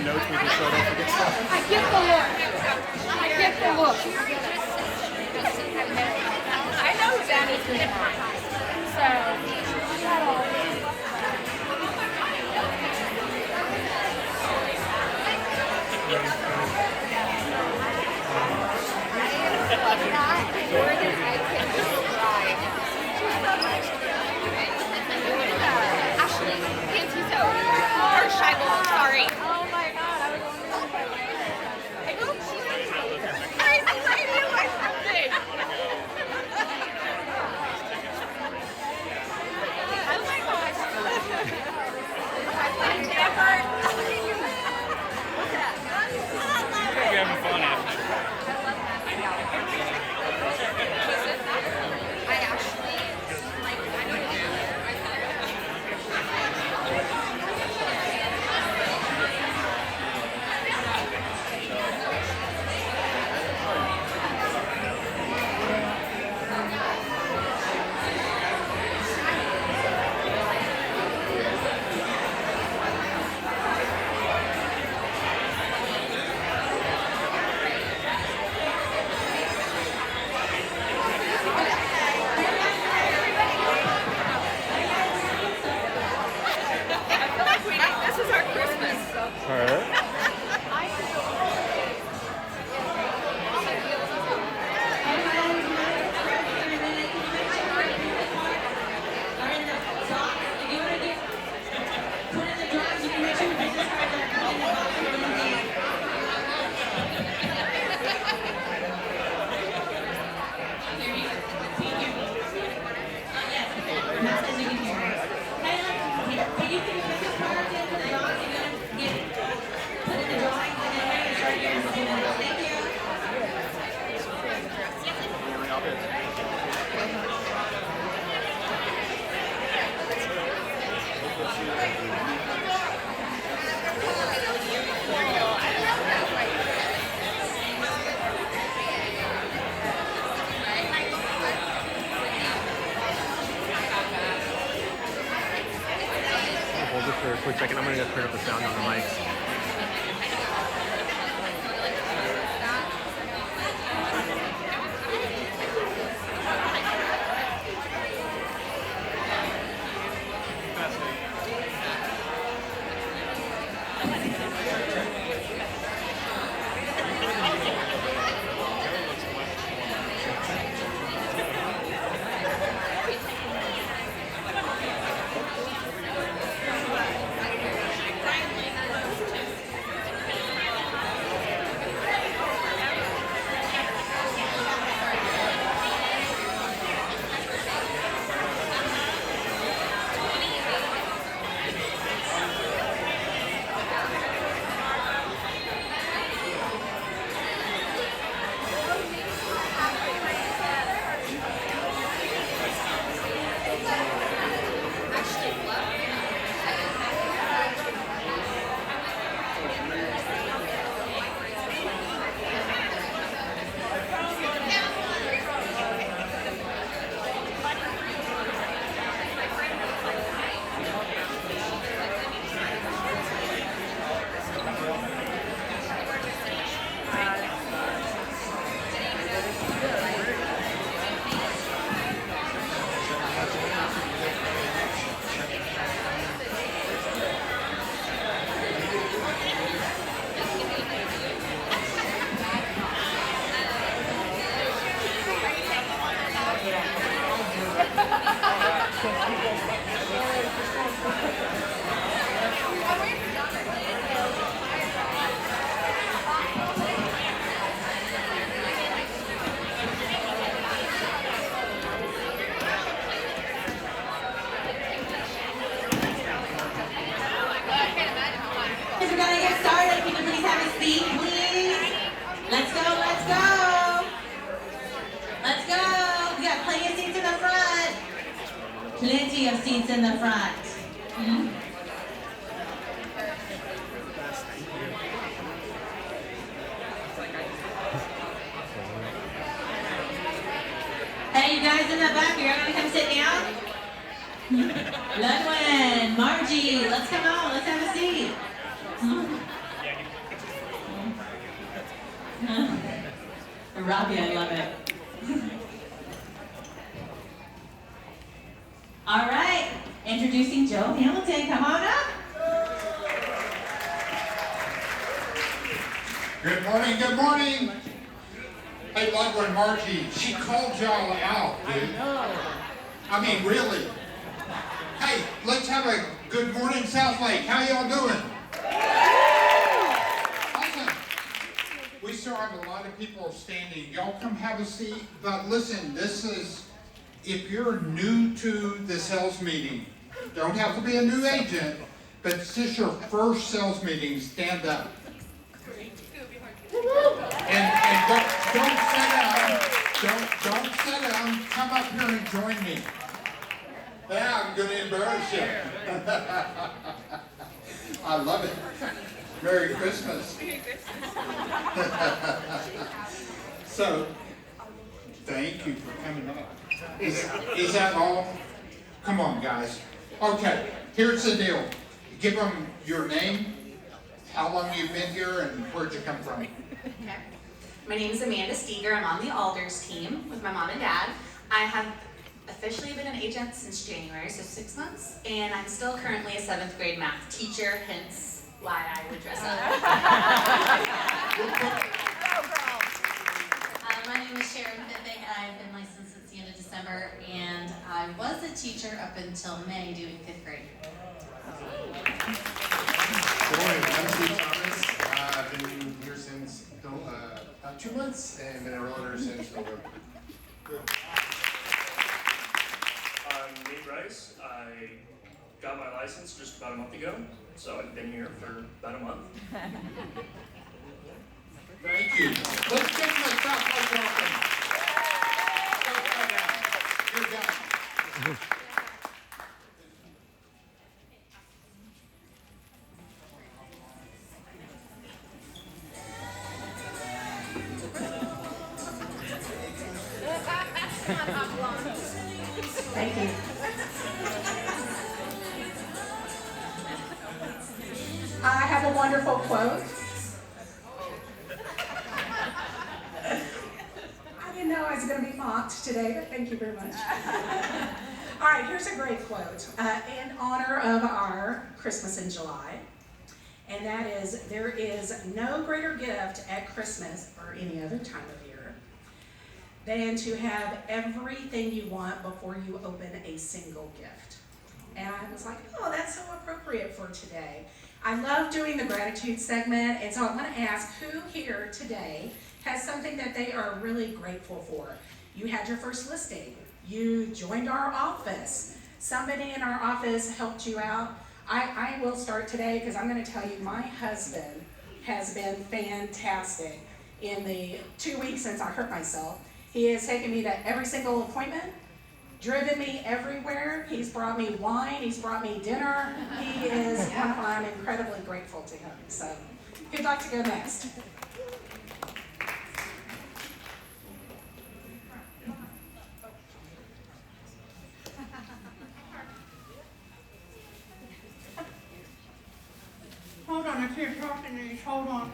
the notes with you so I don't forget stuff. I get the look. I get the look. I know who Danny's good at. So, shut up. Ashley, Pantiso, or Scheibel, sorry. Oh my god, I was wondering. I hope she's I knew or something. Oh my gosh. You're having fun, Ashley. This is our Christmas. Alright. Hold it for a quick second. I'm going to turn up the sound on the mics. Plenty of seats in the front. Hey, you guys in the back, you're gonna come sit down? Ludwin, Margie, let's come on, let's have a seat. Robbie, I love it. All right, introducing Joe Hamilton. Come on up. Good morning, good morning. Hey, Ludwig and Margie, she called y'all out, dude. I mean, really. Hey, let's have a good morning, Southlake. How y'all doing? Awesome. We still have a lot of people standing. Y'all come have a seat. But listen, this is, if you're new to the sales meeting, don't have to be a new agent, but this is your first sales meeting, stand up. And don't sit down. Don't sit down. Come up here and join me. Yeah, I'm going to embarrass you. I love it. Merry Christmas. So, thank you for coming up. Is that all? Come on, guys. Okay, here's the deal. Give them your name, how long you've been here, and where'd you come from. Okay. My name is Amanda Steger. I'm on the Alders team with my mom and dad. I have officially been an agent since January, so 6 months, and I'm still currently a 7th grade math teacher, hence why I would dress up. My name is Sharon Fithick. I've been licensed since the end of December, and I was a teacher up until May doing 5th grade. Good morning, I'm Steve Thomas. I've been here since about 2 months and been a realtor since November. I'm Nate Rice. I got my license just about a month ago, so I've been here for about a month. Thank you. Let's give them a Southlake welcome. You're done. Thank you. I have a wonderful quote. I didn't know I was going to be mocked today, but thank you very much. All right, here's a great quote in honor of our Christmas in July. And that is, there is no greater gift at Christmas or any other time of year than to have everything you want before you open a single gift. And I was like, oh, that's so appropriate for today. I love doing the gratitude segment, and so I want to ask who here today has something that they are really grateful for. You had your first listing. You joined our office. Somebody in our office helped you out. I will start today because I'm going to tell you my husband has been fantastic in the 2 weeks since I hurt myself. He has taken me to every single appointment, driven me everywhere. He's brought me wine. He's brought me dinner. He is wonderful. I'm incredibly grateful to him. So, who'd like to go next? Hold on, I can't talk to these. Hold on.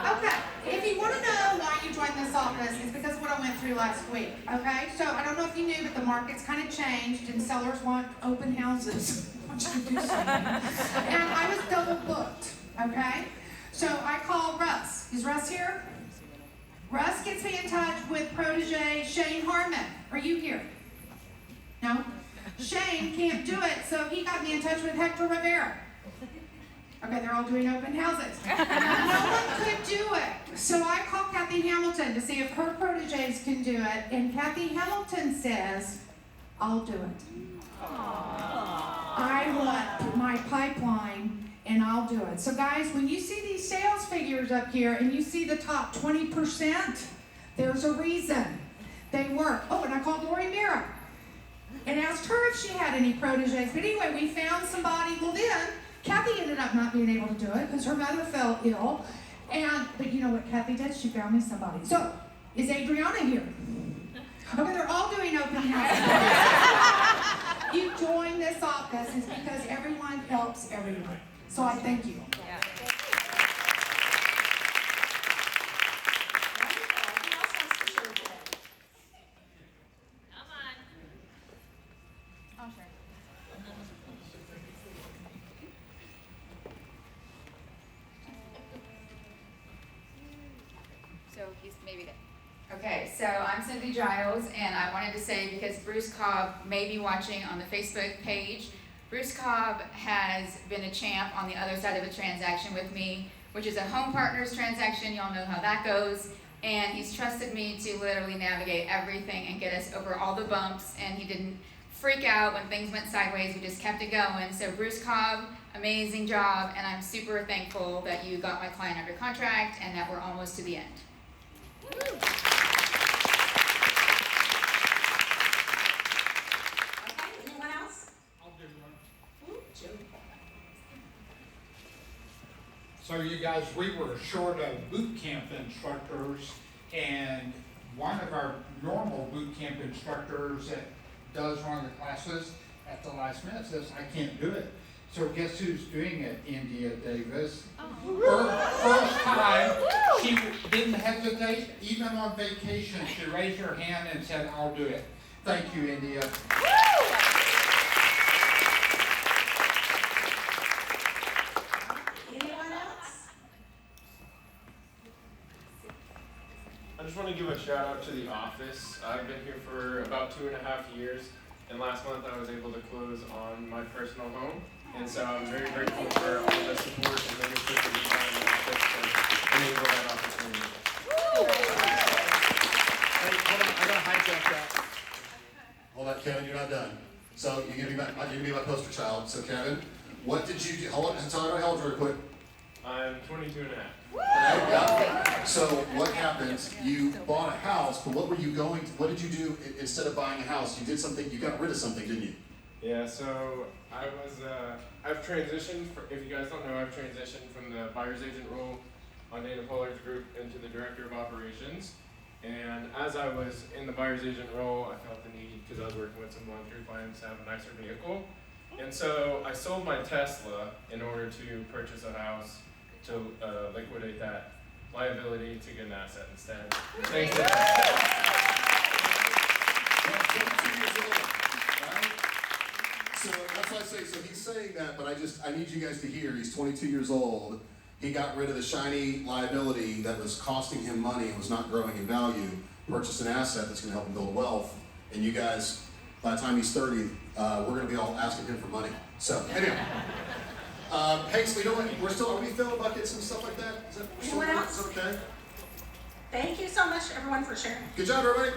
Okay, if you want to know why you joined this office, it's because of what I went through last week, okay? So I don't know if you knew, but the market's kind of changed and sellers want open houses. Want you to do something. And I was double booked, okay? So I called Russ. Is Russ here? Russ gets me in touch with protege Shane Harmon. Are you here? No? Shane can't do it, so he got me in touch with Hector Rivera. Okay, they're all doing open houses. No one could do it. So I called Kathy Hamilton to see if her proteges can do it, and Kathy Hamilton says, I'll do it. I want my pipeline, and I'll do it. So guys, when you see these sales figures up here, and you see the top 20%, there's a reason. They work. Oh, and I called Lori Mira and asked her if she had any proteges. But anyway, we found somebody. Well, then Kathy ended up not being able to do it because her mother fell ill. But you know what Kathy did? She found me somebody. So, is Adriana here? Okay, they're all doing open houses. You join this office is because everyone helps everyone. So I thank you. Yeah. he's maybe there. Okay, so I'm Cindy Giles, and I wanted to say, because Bruce Cobb may be watching on the Facebook page, Bruce Cobb has been a champ on the other side of a transaction with me, which is a home partners transaction. Y'all know how that goes. And he's trusted me to literally navigate everything and get us over all the bumps, and he didn't freak out when things went sideways. We just kept it going. So Bruce Cobb, amazing job, and I'm super thankful that you got my client under contract and that we're almost to the end. Okay, anyone else? I'll do one. Ooh, Joe. So you guys, we were short of boot camp instructors, and one of our normal boot camp instructors that does one of the classes at the last minute says, I can't do it. So guess who's doing it? India Davis. First time, she didn't hesitate, even on vacation, she raised her hand and said, I'll do it. Thank you, India. Anyone else? I just want to give a shout out to the office. I've been here for about 2.5 years, and last month I was able to close on my personal home. And so I'm very grateful for all the support and leadership that we have in the office to enable that opportunity. Hey, hold on, I gotta hijack that. Hold on, Kevin, you're not done. So you're gonna be my poster child. So Kevin, what did you do? How old are you quick? I'm 22 and a half. Okay, yeah. So what happened? You bought a house, but what did you do instead of buying a house? You did something, you got rid of something, didn't you? Yeah, so I've transitioned, if you guys don't know, I've transitioned from the buyer's agent role on Dana Pollard's group into the director of operations. And as I was in the buyer's agent role, I felt the need, because I was working with some luxury clients, to have a nicer vehicle. And so I sold my Tesla in order to purchase a house to liquidate that liability to get an asset instead. Thanks to So that's why I say, so he's saying that, but I need you guys to hear, he's 22 years old. He got rid of the shiny liability that was costing him money and was not growing in value, purchased an asset that's gonna help him build wealth. And you guys, by the time he's 30, we're gonna be all asking him for money. So, anyway. Hey, so you know what, are we filling buckets and stuff like that? Anyone else? Is that okay? Thank you so much, everyone, for sharing. Good job, everybody.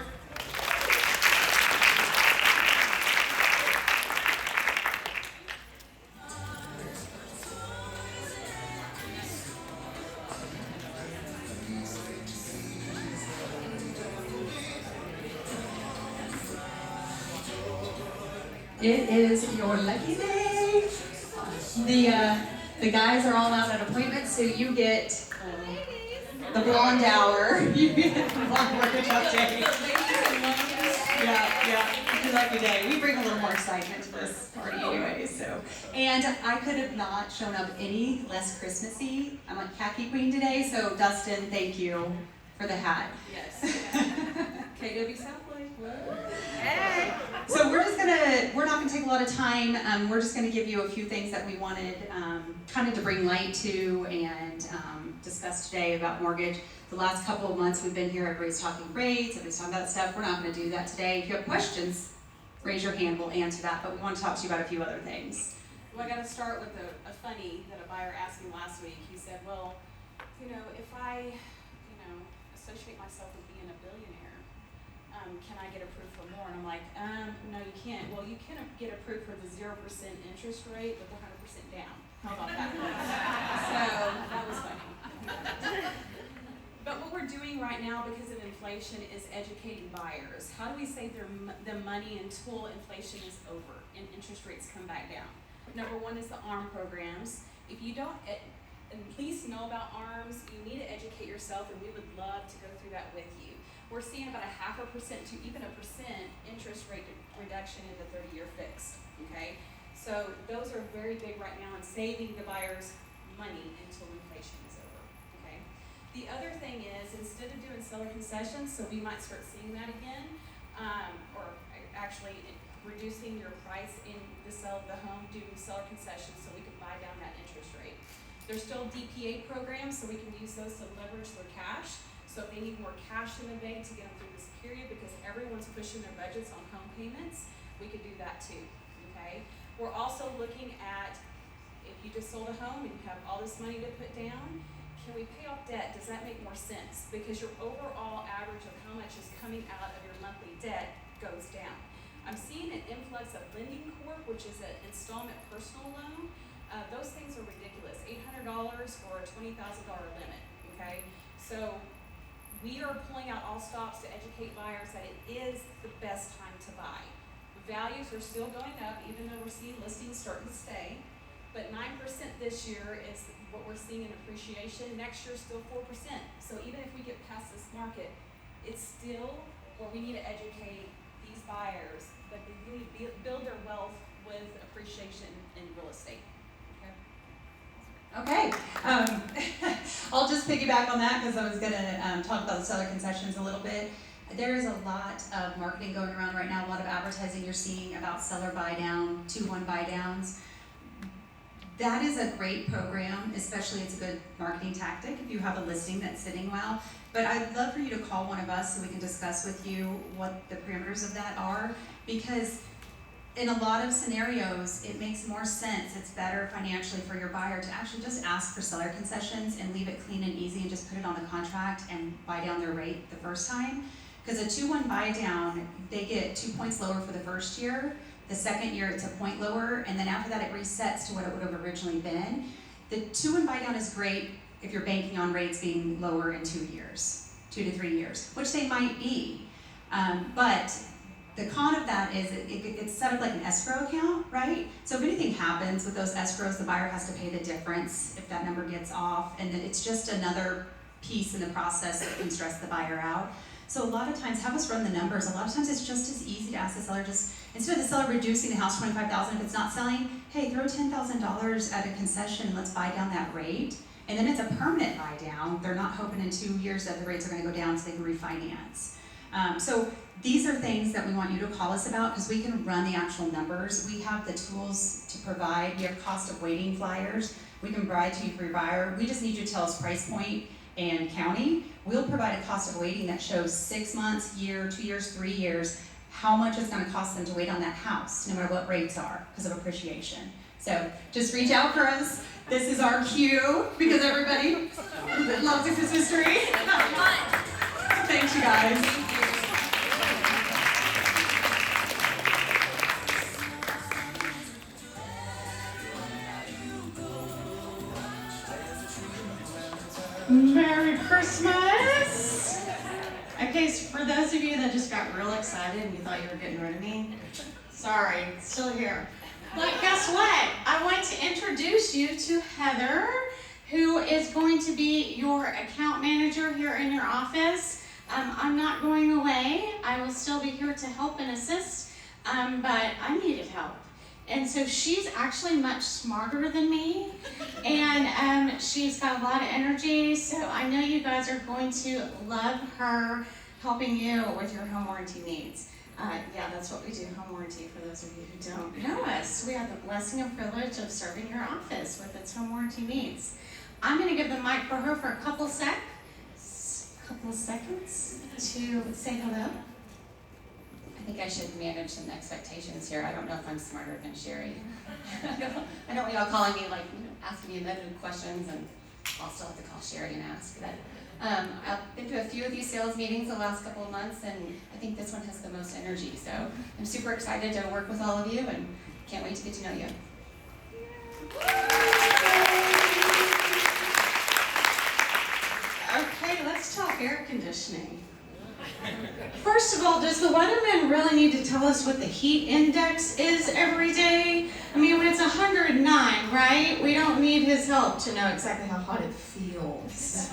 It is your lucky day. The guys are all out at appointments, so you get the blonde hour. You get the blonde mortgage update. Yeah, it's your lucky day. We bring a little more excitement to this party anyway, so. And I could have not shown up any less Christmassy. I'm a khaki queen today, so Dustin, thank you for the hat. Yes. KW Southlake. Hey. So we're not gonna take a lot of time. We're just gonna give you a few things that we wanted kind of to bring light to and discuss today about mortgage. The last couple of months we've been here, everybody's talking rates, everybody's talking about stuff. We're not gonna do that today. If you have questions, raise your hand, we'll answer that, but we want to talk to you about a few other things. Well, I gotta start with a funny that a buyer asked me last week. He said, well, if I, associate myself with being a billionaire, can I get approved for more? And I'm like, no, you can't. Well, you can get approved for the 0% interest rate with 100% down. How about that? So that was funny. But what we're doing right now because of inflation is educating buyers. How do we save them money until inflation is over and interest rates come back down? Number one is the ARM programs. If you don't at least know about ARMs, you need to educate yourself, and we would love to go through that with you. We're seeing about 0.5% to even 1% interest rate reduction in the 30-year fixed, okay? So those are very big right now in saving the buyers money until inflation is over, okay? The other thing is, instead of doing seller concessions, so we might start seeing that again, or actually reducing your price in the sale of the home, doing seller concessions so we can buy down that interest rate. There's still DPA programs, so we can use those to leverage their cash. So if they need more cash in the bank to get them through this period, because everyone's pushing their budgets on home payments, we could do that too, okay? We're also looking at, if you just sold a home and you have all this money to put down, can we pay off debt? Does that make more sense? Because your overall average of how much is coming out of your monthly debt goes down. I'm seeing an influx of Lending Corp, which is an installment personal loan. Those things are ridiculous. $800 for a $20,000 limit, okay? So we are pulling out all stops to educate buyers that it is the best time to buy. Values are still going up, even though we're seeing listings starting to stay. But 9% this year is what we're seeing in appreciation. Next year, still 4%. So even if we get past this market, it's still where we need to educate these buyers that they really build their wealth with appreciation in real estate. Okay, I'll just piggyback on that because I was going to talk about the seller concessions a little bit. There is a lot of marketing going around right now, a lot of advertising you're seeing about seller buy down, 2-1 buy downs. That is a great program, especially it's a good marketing tactic if you have a listing that's sitting well. But I'd love for you to call one of us so we can discuss with you what the parameters of that are, because in a lot of scenarios, it makes more sense, it's better financially for your buyer to actually just ask for seller concessions and leave it clean and easy and just put it on the contract and buy down their rate the first time. Because a 2-1 buy down, they get 2 points lower for the first year. The second year, it's a point lower, and then after that, it resets to what it would have originally been. The 2-1 buy down is great if you're banking on rates being lower in 2 years, 2 to 3 years, which they might be. But the con of that is it's set up like an escrow account, right? So if anything happens with those escrows, the buyer has to pay the difference if that number gets off, and then it's just another piece in the process that can stress the buyer out. So a lot of times, have us run the numbers. A lot of times it's just as easy to ask the seller, just instead of the seller reducing the house $25,000 if it's not selling, hey, throw $10,000 at a concession and let's buy down that rate. And then it's a permanent buy down. They're not hoping in 2 years that the rates are going to go down so they can refinance. So these are things that we want you to call us about because we can run the actual numbers. We have the tools to provide. We have cost of waiting flyers. We can provide to you for your buyer. We just need you to tell us price point and county. We'll provide a cost of waiting that shows 6 months, year, 2 years, 3 years, how much it's going to cost them to wait on that house, no matter what rates are, because of appreciation. So just reach out for us. This is our cue, because everybody loves the Christmas tree. Thanks, you guys. Merry Christmas! Okay, so for those of you that just got real excited and you thought you were getting rid of me, sorry, still here. But guess what? I want to introduce you to Heather, who is going to be your account manager here in your office. I'm not going away. I will still be here to help and assist, but I needed help. And so she's actually much smarter than me, and she's got a lot of energy, so I know you guys are going to love her helping you with your home warranty needs. Yeah, that's what we do, home warranty, for those of you who don't know us. We have the blessing and privilege of serving your office with its home warranty needs. I'm going to give the mic for her for a couple seconds to say hello. I think I should manage some expectations here. I don't know if I'm smarter than Sherry. I don't want y'all calling me, like, asking me negative questions, and I'll still have to call Sherry and ask. But I've been to a few of these sales meetings the last couple of months, and I think this one has the most energy. So I'm super excited to work with all of you, and can't wait to get to know you. Okay, let's talk air conditioning. First of all, does the weatherman really need to tell us what the heat index is every day? I mean, when it's 109, right? We don't need his help to know exactly how hot it feels.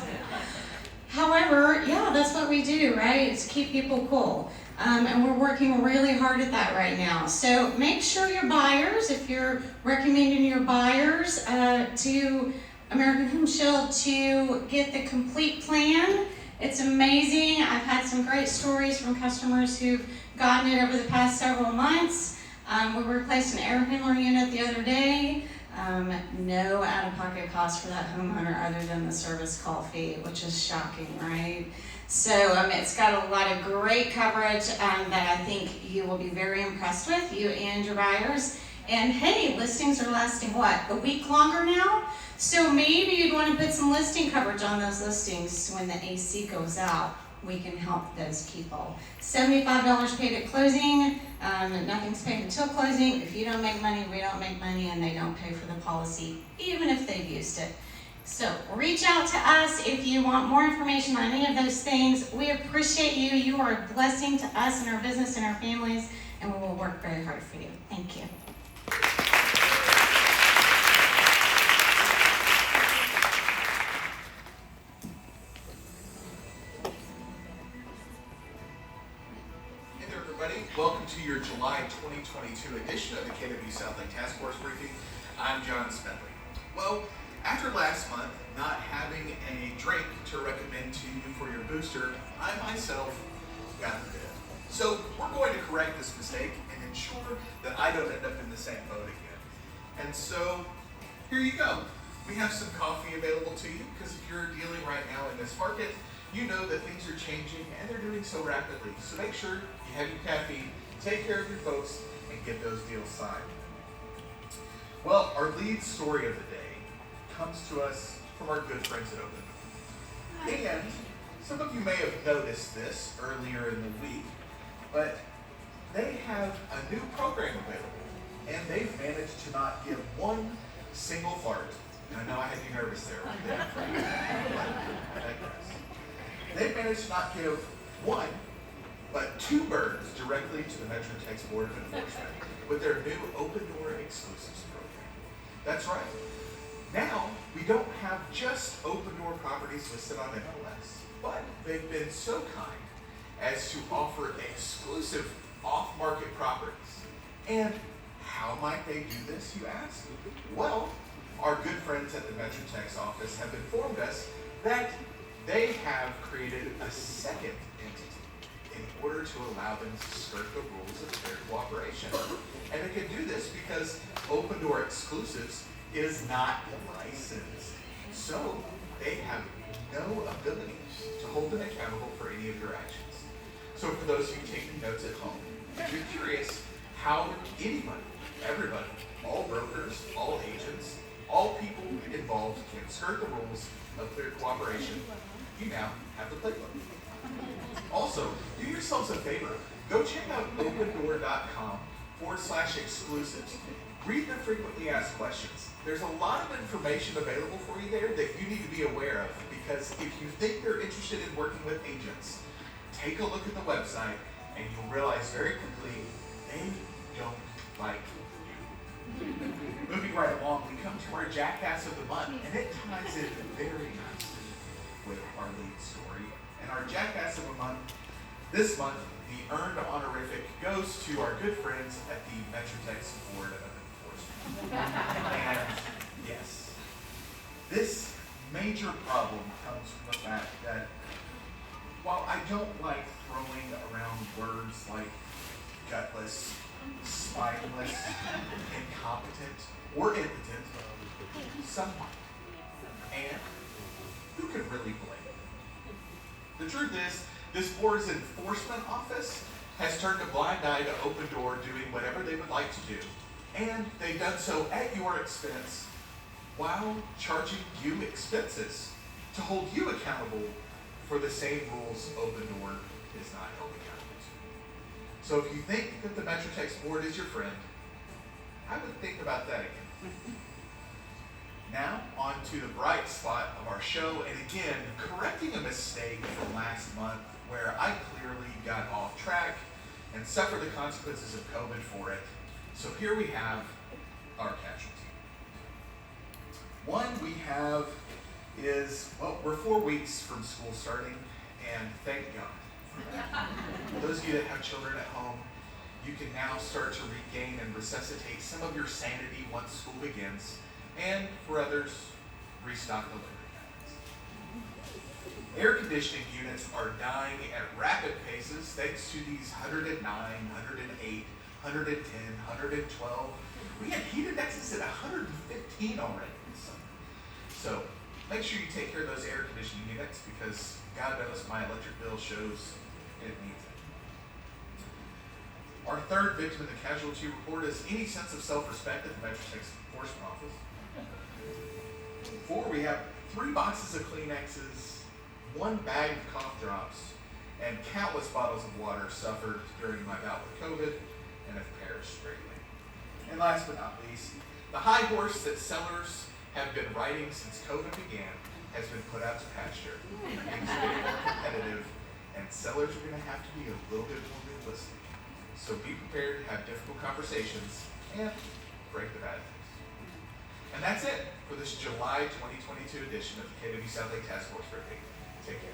However, yeah, that's what we do, right? It's keep people cool. And we're working really hard at that right now. So make sure your buyers, if you're recommending your buyers to American Home Shield to get the complete plan, it's amazing. I've had some great stories from customers who've gotten it over the past several months. We replaced an air handler unit the other day. No out-of-pocket cost for that homeowner other than the service call fee, which is shocking, right? So it's got a lot of great coverage that I think you will be very impressed with, you and your buyers. And hey, listings are lasting what, a week longer now? So maybe you'd want to put some listing coverage on those listings when the AC goes out. We can help those people. $75 paid at closing, nothing's paid until closing. If you don't make money, we don't make money, and they don't pay for the policy, even if they've used it. So reach out to us if you want more information on any of those things. We appreciate you. You are a blessing to us and our business and our families, and we will work very hard for you. Thank you. Welcome to your July 2022 edition of the KW Southlake Task Force Briefing. I'm John Smedley. Well, after last month not having a drink to recommend to you for your booster, I myself got the bid. So we're going to correct this mistake and ensure that I don't end up in the same boat again. And so here you go. We have some coffee available to you because if you're dealing right now in this market, you know that things are changing and they're doing so rapidly. So make sure you have your caffeine, take care of your folks, and get those deals signed. Well, our lead story of the day comes to us from our good friends at Open. And some of you may have noticed this earlier in the week, but they have a new program available, and they've managed to not give one single fart. And I know I had you nervous there. I digress. They've managed to not give one, but two birds directly to the MetroTex Board of Enforcement with their new Open Door Exclusives program. That's right. Now, we don't have just Open Door properties listed on MLS, but they've been so kind as to offer exclusive off-market properties. And how might they do this, you ask? Well, our good friends at the MetroTex office have informed us that they have created a second entity in order to allow them to skirt the rules of fair cooperation. And they can do this because Open Door Exclusives is not licensed. So they have no ability to hold them accountable for any of your actions. So for those of you taking notes at home, if you're curious how anybody, everybody, all brokers, all agents, all people involved can skirt the rules of fair cooperation, you now have the playbook. Also, do yourselves a favor. Go check out opendoor.com/exclusives. Read the frequently asked questions. There's a lot of information available for you there that you need to be aware of, because if you think they're interested in working with agents, take a look at the website and you'll realize very quickly they don't like you. Moving right along, we come to our Jackass of the Month, and it ties in very nicely with our lead story. And our Jackass of the Month, this month, the earned honorific goes to our good friends at the MetroTex Board of Enforcement. And yes, this major problem comes from the fact that while I don't like throwing around words like gutless, spineless, incompetent, or impotent, some might. And who could really blame them? The truth is, this board's enforcement office has turned a blind eye to Open Door doing whatever they would like to do, and they've done so at your expense while charging you expenses to hold you accountable for the same rules Open Door is not held accountable to. So if you think that the MetroTex board is your friend, I would think about that again. Now, on to the bright spot of our show, and again, correcting a mistake from last month where I clearly got off track and suffered the consequences of COVID for it. So here we have our casualty. One we have is, well, we're 4 weeks from school starting, and thank God. For those of you that have children at home, you can now start to regain and resuscitate some of your sanity once school begins, and for others, restock the liquor cabinets. Air conditioning units are dying at rapid paces thanks to these 109, 108, 110, 112. We had heat indexes at 115 already this summer. So make sure you take care of those air conditioning units because God knows my electric bill shows it needs it. Our third victim in the casualty report is any sense of self-respect at the Metro Sex Enforcement Office. 4, we have 3 boxes of Kleenexes, 1 bag of cough drops, and countless bottles of water suffered during my bout with COVID and have perished greatly. And last but not least, the high horse that sellers have been riding since COVID began has been put out to pasture. Things are getting more competitive, and sellers are going to have to be a little bit more realistic. So be prepared to have difficult conversations and break the bad news. And that's it for this July 2022 edition of the KW Southlake Task Force Briefing. Take care.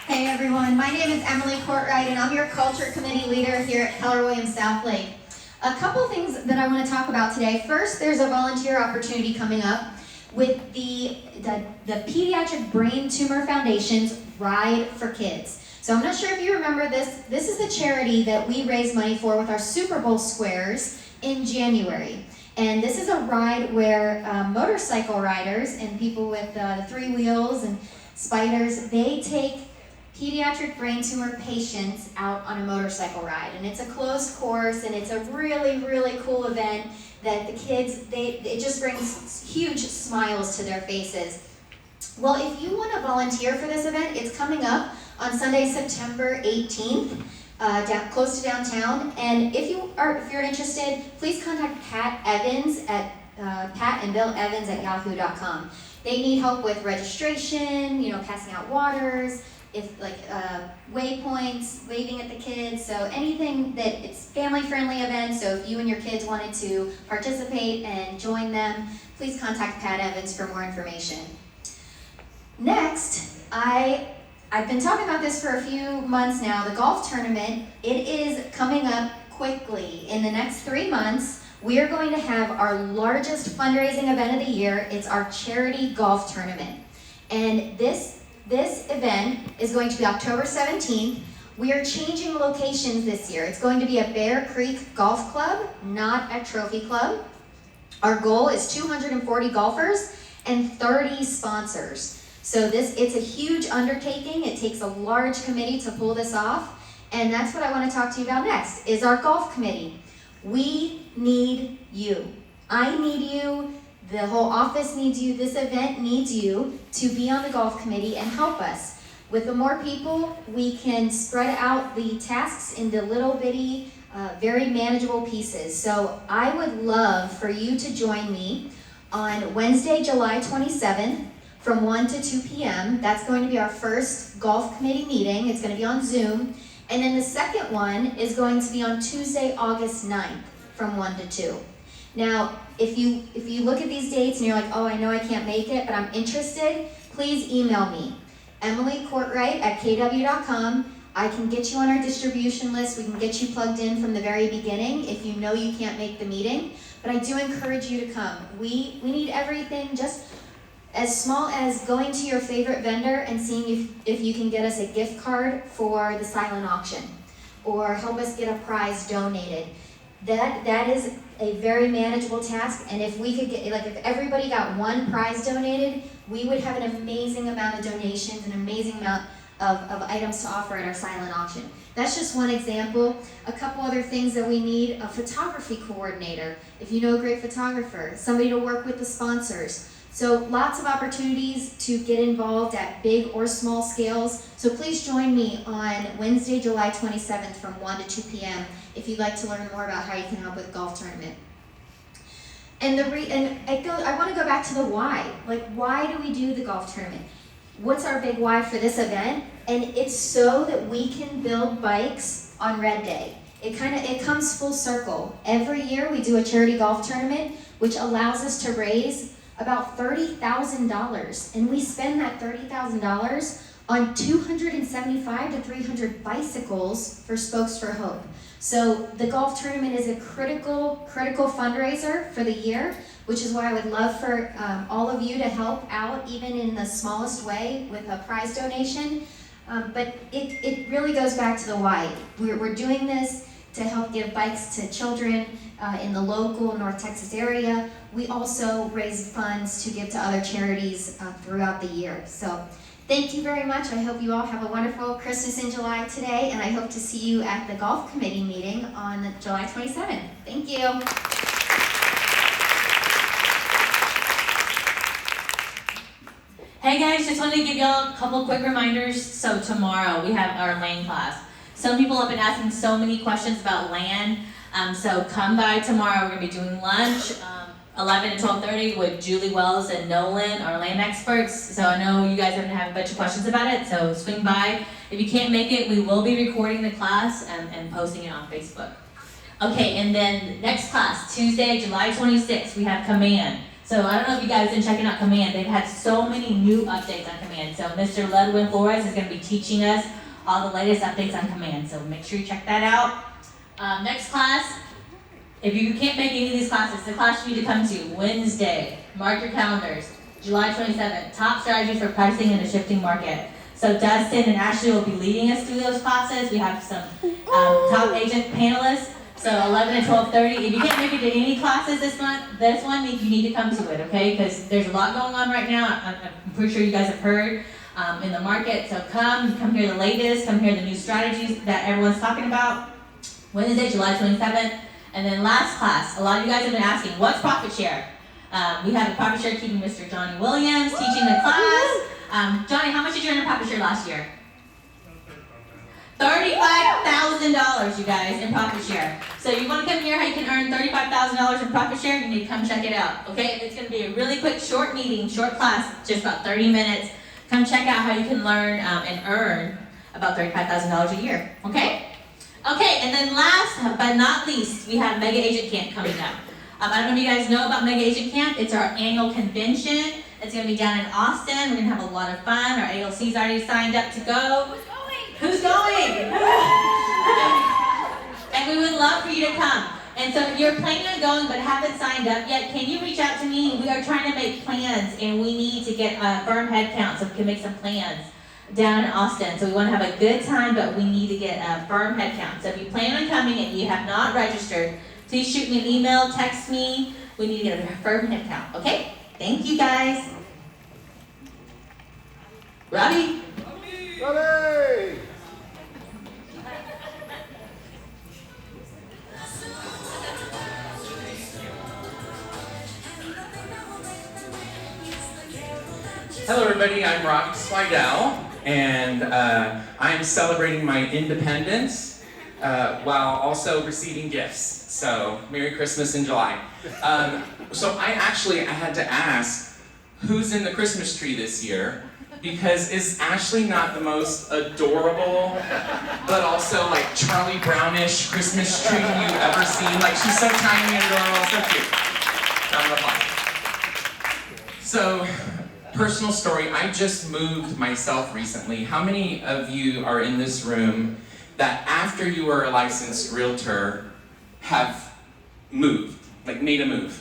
Hey everyone, my name is Emily Courtright and I'm your Culture Committee leader here at Keller Williams Southlake. A couple things that I want to talk about today. First, there's a volunteer opportunity coming up with the Pediatric Brain Tumor Foundation's Ride for Kids. So I'm not sure if you remember this. This is the charity that we raise money for with our Super Bowl squares in January. And this is a ride where motorcycle riders and people with 3 wheels and spiders, they take pediatric brain tumor patients out on a motorcycle ride. And it's a closed course and it's a really, really cool event that the kids, it just brings huge smiles to their faces. Well, if you want to volunteer for this event, it's coming up on Sunday, September 18th, close to downtown. And if you're interested, please contact Pat Evans at Pat and Bill Evans at yahoo.com. They need help with registration, passing out waters, if waypoints, waving at the kids, so anything that it's family-friendly event. So if you and your kids wanted to participate and join them, please contact Pat Evans for more information. Next, I've been talking about this for a few months now. The golf tournament, it is coming up quickly. In the next 3 months, we are going to have our largest fundraising event of the year. It's our charity golf tournament. And this event is going to be October 17th. We are changing locations this year. It's going to be at Bear Creek Golf Club, not at Trophy Club. Our goal is 240 golfers and 30 sponsors. So it's a huge undertaking. It takes a large committee to pull this off. And that's what I want to talk to you about next, is our golf committee. We need you. I need you. The whole office needs you. This event needs you to be on the golf committee and help us. With the more people, we can spread out the tasks into little bitty, very manageable pieces. So I would love for you to join me on Wednesday, July 27th from 1 to 2 p.m. That's going to be our first golf committee meeting. It's going to be on Zoom. And then the second one is going to be on Tuesday, August 9th from 1 to 2. Now, if you look at these dates and you're like, oh, I know I can't make it, but I'm interested, please email me, Emily Courtright at kw.com. I can get you on our distribution list. We can get you plugged in from the very beginning if you know you can't make the meeting. But I do encourage you to come. We need everything, just as small as going to your favorite vendor and seeing if you can get us a gift card for the silent auction or help us get a prize donated. That is a very manageable task, and if we could get, if everybody got 1 prize donated, we would have an amazing amount of donations, an amazing amount of items to offer at our silent auction. That's just one example. A couple other things that we need: a photography coordinator, if you know a great photographer, somebody to work with the sponsors. So lots of opportunities to get involved at big or small scales. So please join me on Wednesday, July 27th from 1 to 2 p.m. if you'd like to learn more about how you can help with the golf tournament. And I want to go back to the why. Why do we do the golf tournament? What's our big why for this event? And it's so that we can build bikes on Red Day. It comes full circle. Every year we do a charity golf tournament, which allows us to raise about $30,000, and we spend that $30,000 on 275 to 300 bicycles for Spokes for Hope. So the golf tournament is a critical fundraiser for the year, which is why I would love for all of you to help out, even in the smallest way, with a prize donation. But it really goes back to the why. We're doing this to help give bikes to children in the local North Texas area. We also raise funds to give to other charities throughout the year. So thank you very much. I hope you all have a wonderful Christmas in July today, and I hope to see you at the golf committee meeting on July 27th. Thank you. Hey guys, just wanted to give y'all a couple quick reminders. So tomorrow we have our land class. Some people have been asking so many questions about land. So come by tomorrow. We're gonna be doing lunch, 11 to 12:30 with Julie Wells and Nolan, our land experts. So I know you guys are gonna have a bunch of questions about it, so swing by. If you can't make it, we will be recording the class and posting it on Facebook. Okay, and then next class, Tuesday, July 26th, we have Command. So I don't know if you guys have been checking out Command. They've had so many new updates on Command. So Mr. Ledwin Flores is gonna be teaching us all the latest updates on Command. So make sure you check that out. Next class, if you can't make any of these classes, the class you need to come to, Wednesday, mark your calendars, July 27th, top strategies for pricing in a shifting market. So Dustin and Ashley will be leading us through those classes. We have some top agent panelists. So 11 to 12:30. If you can't make it to any classes this one, you need to come to it, okay? Because there's a lot going on right now. I'm pretty sure you guys have heard in the market. So come hear the latest, come hear the new strategies that everyone's talking about. Wednesday, July 27th. And then last class, a lot of you guys have been asking, what's profit share? We have a profit share keeping Mr. Johnny Williams teaching the class. Johnny, how much did you earn in profit share last year? $35,000, you guys, in profit share. So you want to come here how you can earn $35,000 in profit share, you need to come check it out, okay? It's going to be a really quick, short meeting, short class, just about 30 minutes. Come check out how you can learn and earn about $35,000 a year, okay? Okay, and then last but not least, we have Mega Agent Camp coming up. I don't know if you guys know about Mega Agent Camp. It's our annual convention. It's going to be down in Austin. We're going to have a lot of fun. Our ALC's already signed up to go. Who's going? And we would love for you to come. And so if you're planning on going but haven't signed up yet, can you reach out to me? We are trying to make plans and we need to get a firm head count so we can make some plans down in Austin. So we want to have a good time, but we need to get a firm head count. So if you plan on coming and you have not registered, please shoot me an email, text me. We need to get a firm head count, okay? Thank you guys. Robbie? Robbie! Hello everybody, I'm Robbie Slidell, and I'm celebrating my independence while also receiving gifts. So, Merry Christmas in July. So I had to ask, who's in the Christmas tree this year? Because is Ashley not the most adorable, but also like Charlie Brownish Christmas tree you've ever seen? Like she's so tiny and adorable, so cute. Round of applause. So, personal story, I just moved myself recently. How many of you are in this room that after you were a licensed realtor have moved, like made a move?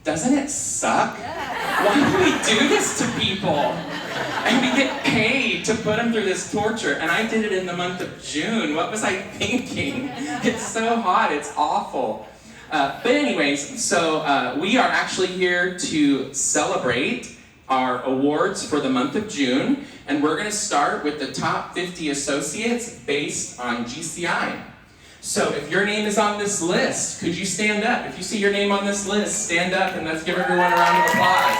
Doesn't it suck? Why do we do this to people? And we get paid to put them through this torture. And I did it in the month of June. What was I thinking? It's so hot, it's awful. But anyways, so we are actually here to celebrate our awards for the month of June, and we're going to start with the top 50 associates based on GCI. So if your name is on this list, could you stand up? If you see your name on this list, stand up and let's give everyone a round of applause.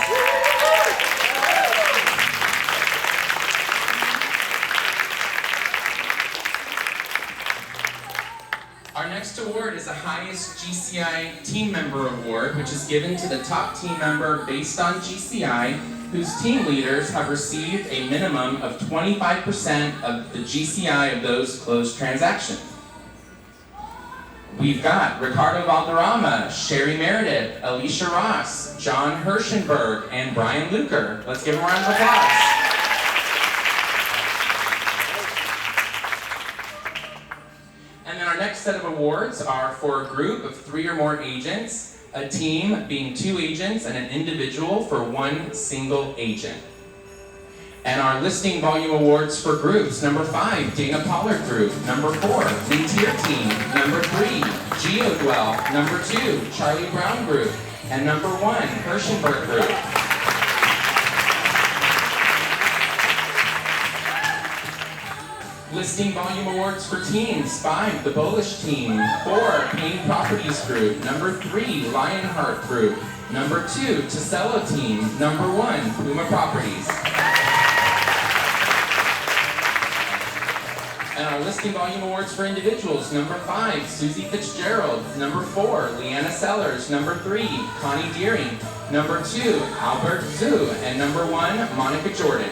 Our next award is the highest GCI Team Member Award, which is given to the top team member based on GCI, whose team leaders have received a minimum of 25% of the GCI of those closed transactions. We've got Ricardo Valderrama, Sherry Meredith, Alicia Ross, John Hirschenberg, and Brian Luker. Let's give them a round of applause. And then our next set of awards are for a group of 3 or more agents, a team being 2 agents, and an individual for 1 single agent. And our listing volume awards for groups: number 5, Dana Pollard Group; number 4, Frontier Team; number 3, GeoDwell; number 2, Charlie Brown Group; and number 1, Hirschenberg Group. Listing volume awards for teams: 5, the Polish Team; 4, Payne Properties Group; number 3, Lionheart Group; number 2, Tasello Team; number 1, Puma Properties. And our listing volume awards for individuals: number 5, Susie Fitzgerald; number 4, Leanna Sellers; number 3, Connie Deering; number 2, Albert Zhu; and number 1, Monica Jordan.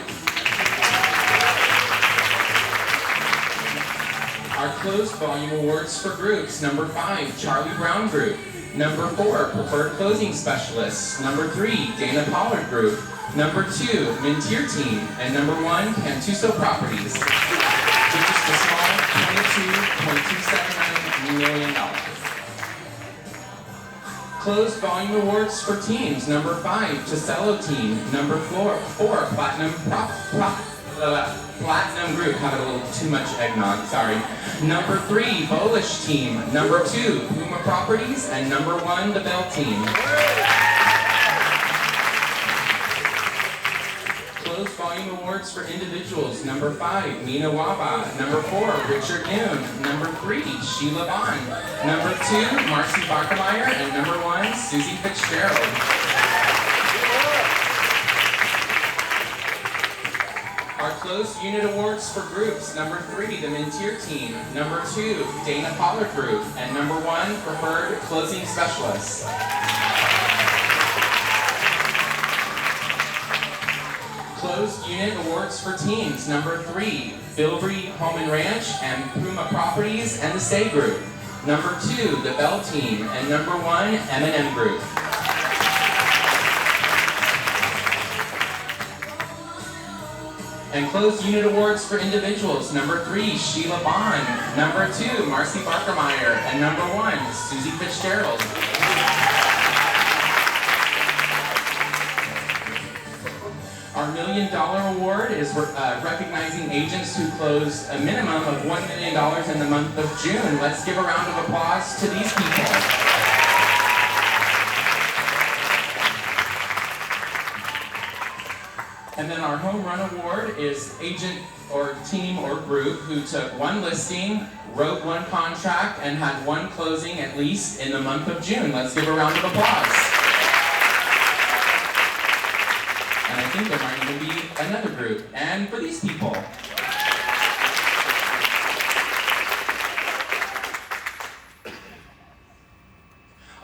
Our closed volume awards for groups: number 5, Charlie Brown Group; number 4, Preferred Closing Specialists; number 3, Dana Pollard Group; number 2, Mintier Team; and number 1, Cantuso Properties. Just a small $22.279 million. Closed volume awards for teams: number 5, Tasello Team; number 4, Platinum Group, having a little too much eggnog, sorry. Number 3, Polish Team; number 2, Puma Properties; and number 1, the Bell Team. Closed volume awards for individuals: number 5, Mina Waba; number 4, Richard Noon; number 3, Sheila Bond; number 2, Marcy Barkemeyer; and number 1, Susie Fitzgerald. Our closed unit awards for groups: number 3, the Mintier Team; number 2, Dana Pollard Group; and number 1, Preferred Closing Specialists. Closed unit awards for teams: number 3, Bilbrey Home and Ranch and Puma Properties and the Stay Group; number 2, the Bell Team; and number 1, M&M Group. And closed unit awards for individuals: number 3, Sheila Bond; number 2, Marcy Barkemeyer; and number 1, Susie Fitzgerald. Our $1 million award is recognizing agents who closed a minimum of $1 million in the month of June. Let's give a round of applause to these people. And then our home run award is agent or team or group who took 1 listing, wrote 1 contract, and had 1 closing at least in the month of June. Let's give a round of applause. And I think there might even be another group. And for these people.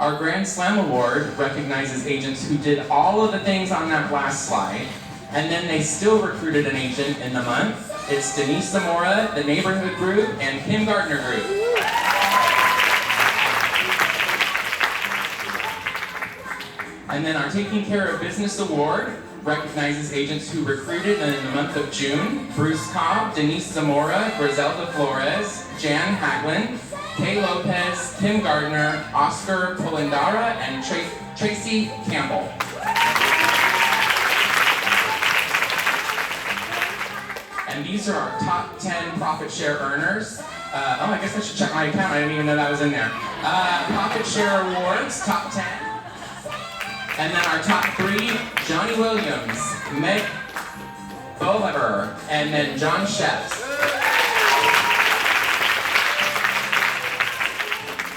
Our Grand Slam Award recognizes agents who did all of the things on that last slide, and then they still recruited an agent in the month. It's Denise Zamora, the Neighborhood Group, and Kim Gardner Group. And then our Taking Care of Business Award recognizes agents who recruited in the month of June: Bruce Cobb, Denise Zamora, Griselda Flores, Jan Haglin, Kay Lopez, Kim Gardner, Oscar Polendara, and Tracy Campbell. And these are our top 10 profit share earners. I guess I should check my account. I didn't even know that was in there. Profit share awards, top 10. And then our top 3, Johnny Williams, Meg Bolivar, and then John Sheps.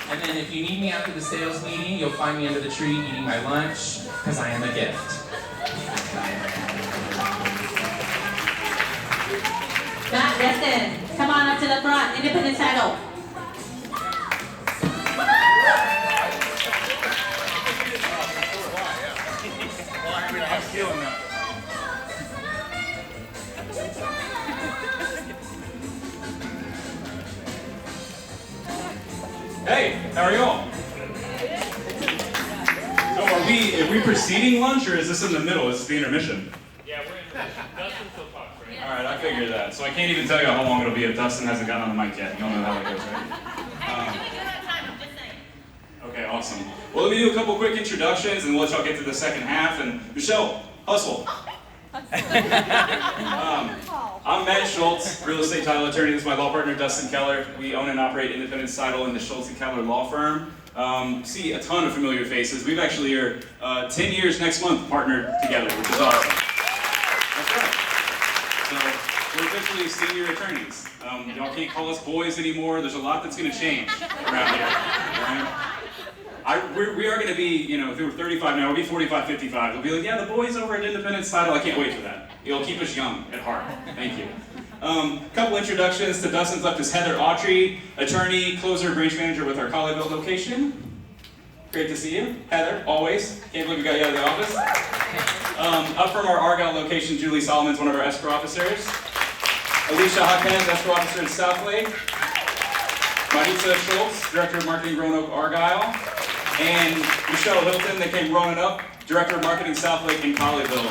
And then if you need me after the sales meeting, you'll find me under the tree eating my lunch, because I am a gift. Matt, Destin, come on up to the front. Independent title. I'm feeling that. Hey, how are y'all? So are we proceeding lunch or is this in the middle? Is this the intermission? Yeah, we're intermission. Dustin still talks, right? Alright, I figured that. So I can't even tell you how long it'll be if Dustin hasn't gotten on the mic yet. You don't know how that goes, right? Okay, awesome. Well, let me do a couple quick introductions and we'll let y'all get to the second half. And Michelle, hustle. I'm Matt Schultz, real estate title attorney. This is my law partner, Dustin Keller. We own and operate Independence Title in the Schultz & Keller law firm. See a ton of familiar faces. We've actually are 10 years next month partnered together, which is awesome. That's right. So we're officially senior attorneys. Y'all can't call us boys anymore. There's a lot that's going to change around here. Right? We are going to be, you know, if we were 35 now, we'll be 45, 55. We'll be like, yeah, the boys over at Independence Title, I can't wait for that. It'll keep us young at heart. Thank you. Couple introductions. To Dustin's left is Heather Autry, attorney, closer, branch manager with our Colleyville location. Great to see you. Heather, always. Can't believe we got you out of the office. Up from our Argyle location, Julie Solomon's one of our escrow officers. Alicia Hawkins, escrow officer in Southlake. Maritza Schultz, director of marketing, Roanoke, Argyle. And Michelle Hilton, that came running up, director of marketing, Southlake and Colleyville.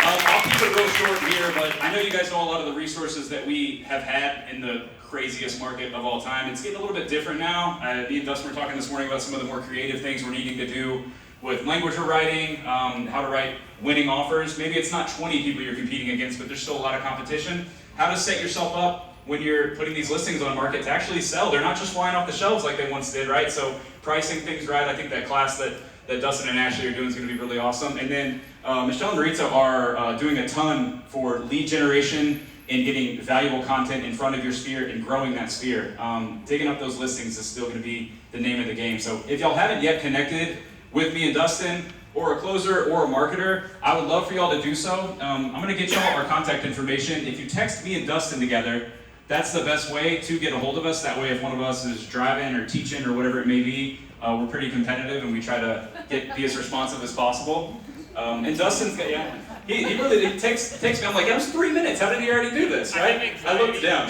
I'll keep it real short here, but I know you guys know a lot of the resources that we have had in the craziest market of all time. It's getting a little bit different now. Me and Dustin were talking this morning about some of the more creative things we're needing to do with language we're writing, how to write winning offers. Maybe it's not 20 people you're competing against, but there's still a lot of competition. How to set yourself up when you're putting these listings on market to actually sell. They're not just flying off the shelves like they once did, right? So pricing things right. I think that class that Dustin and Ashley are doing is going to be really awesome. And then Michelle and Maritza are doing a ton for lead generation and getting valuable content in front of your sphere and growing that sphere. Digging up those listings is still going to be the name of the game. So if y'all haven't yet connected with me and Dustin, or a closer or a marketer, I would love for y'all to do so. I'm going to get y'all our contact information. If you text me and Dustin together, that's the best way to get a hold of us. That way if one of us is driving or teaching or whatever it may be, we're pretty competitive and we try to be as responsive as possible. And Dustin's got, yeah, he really takes me, I'm like, that was 3 minutes, how did he already do this, right? I looked down.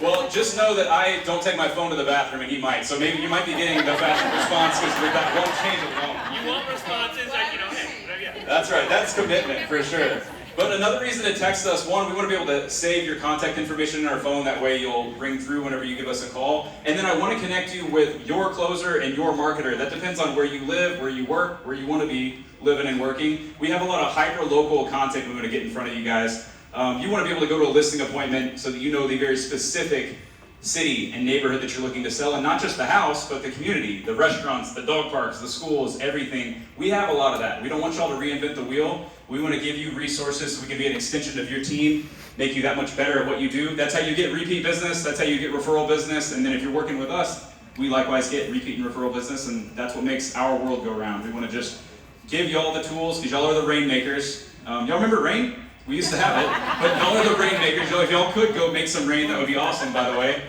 Well, just know that I don't take my phone to the bathroom and he might, so maybe you might be getting the faster response because that won't change alone. You want responses like, you know, hey, That's right, that's commitment for sure. But another reason to text us, one, we want to be able to save your contact information in our phone, that way you'll ring through whenever you give us a call. And then I want to connect you with your closer and your marketer. That depends on where you live, where you work, where you want to be living and working. We have a lot of hyper-local content we want to get in front of you guys. You want to be able to go to a listing appointment so that you know the very specific city and neighborhood that you're looking to sell, and not just the house, but the community, the restaurants, the dog parks, the schools, everything. We have a lot of that. We don't want y'all to reinvent the wheel. We want to give you resources so we can be an extension of your team, make you that much better at what you do. That's how you get repeat business, that's how you get referral business, and then if you're working with us, we likewise get repeat and referral business, and that's what makes our world go round. We want to just give y'all the tools, because y'all are the rainmakers. Y'all remember rain? We used to have it, but y'all are the rainmakers. If y'all could go make some rain, that would be awesome, by the way.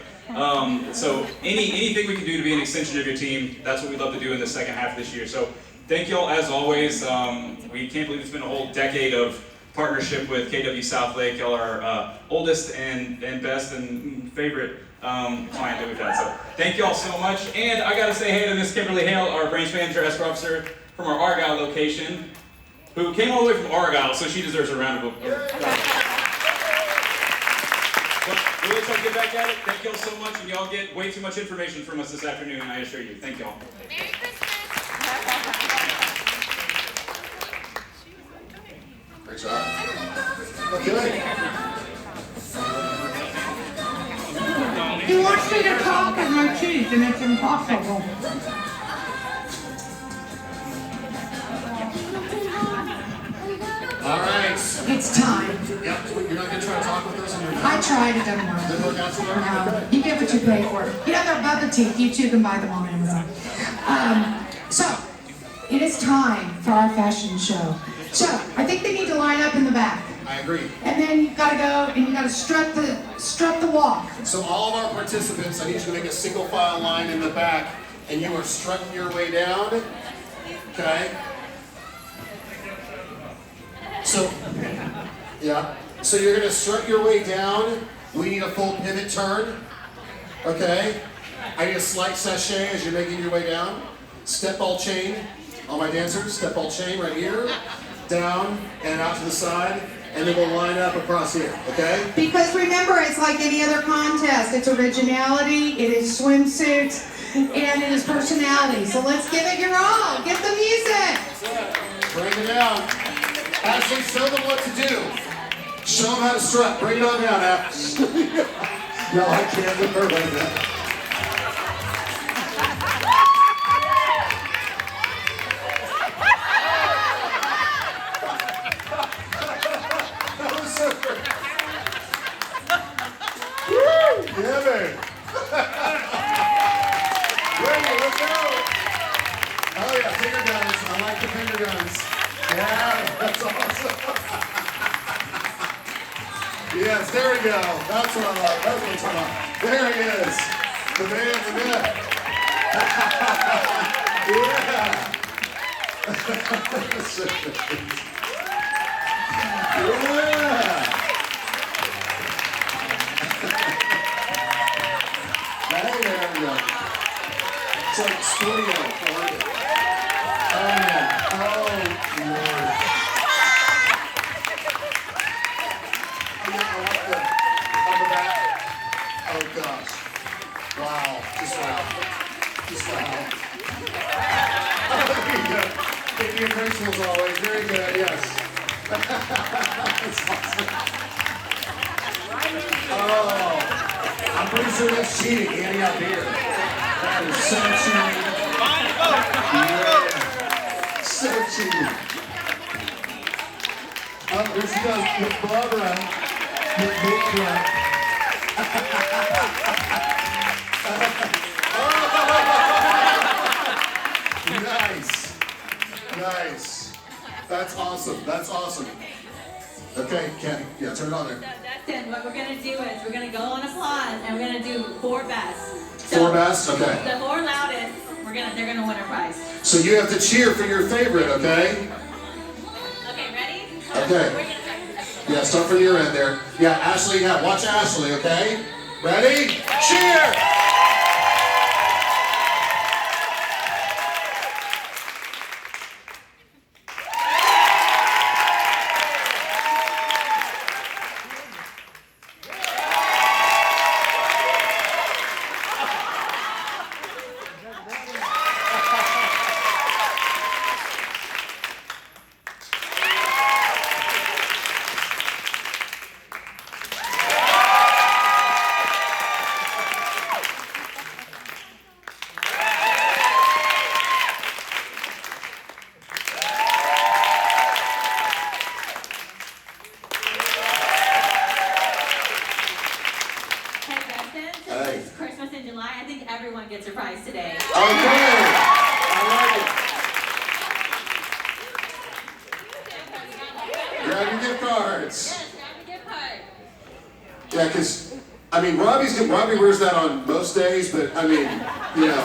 So anything we can do to be an extension of your team, that's what we'd love to do in the second half of this year. So thank y'all as always. We can't believe it's been a whole decade of partnership with KW Southlake. Y'all are our oldest and best and favorite client that we've had. So thank y'all so much. And I gotta say hey to Miss Kimberly Hale, our branch manager, escrow officer from our Argyle location, who came all the way from Argyle, so she deserves a round of applause. We'll let y'all get back at it. Thank y'all so much, and y'all get way too much information from us this afternoon, I assure you. Thank y'all. Merry Christmas! Great job. Okay. He wants me to talk with my teeth, and it's impossible. All right. It's time. Yep. You're not going to try to talk with us? I tried, it doesn't work. Didn't work out so well? No, you get what you pay for. You know, they're above the teeth. You too can buy them on Amazon. So, it is time for our fashion show. So, I think they need to line up in the back. I agree. And then you've got to go and you've got to strut the walk. So all of our participants, I need you to make a single file line in the back, and you are strutting your way down. Okay? So, yeah. So you're going to strut your way down. We need a full pivot turn. Okay? I need a slight sachet as you're making your way down. Step ball chain. All my dancers, step ball chain right here. Down and out to the side. And then we'll line up across here, okay? Because remember, it's like any other contest. It's originality, it is swimsuits. and in his personality. So let's give it your all. Get the music. Bring it down. Ashley, show them what to do. Show them how to strut. Bring it on down, Ashley. No, I can't with her right now. That was so great. Woo! Yeah, man. Ready, let's go. Oh yeah, finger guns. I like the finger guns. Yeah, that's awesome. Yes, there we go. That's what I like. That's what I'm talking about. There he is. The man, the myth. Yeah. Yeah. Hey, there we go. It's like studio. Oh, man. Oh, Lord. On the back. Oh, gosh. Wow. Just wow. Just wow. Indian principles always. Very good. Yes. That's awesome. Oh. I'm pretty sure that's cheating, handing out beer. That is so cheating. Yeah. So cheating. Oh, there she goes with Barbara. With Barbara. Nice. Nice. That's awesome. That's awesome. Okay, Kathy. Yeah, turn it on there. That's it. What we're gonna do is we're gonna go on applause and we're gonna do 4 best. So 4 best? Okay. The 4 loudest, they're gonna win a prize. So you have to cheer for your favorite, okay? Okay, ready? Okay. Yeah, start from your end there. Yeah, Ashley, yeah, watch Ashley, okay? Ready? Cheer! Everyone gets a prize today. Okay, I like it. Grab your gift cards. Yes, grab the gift card. Yeah, because, I mean, Robbie wears that on most days, but, I mean, you know.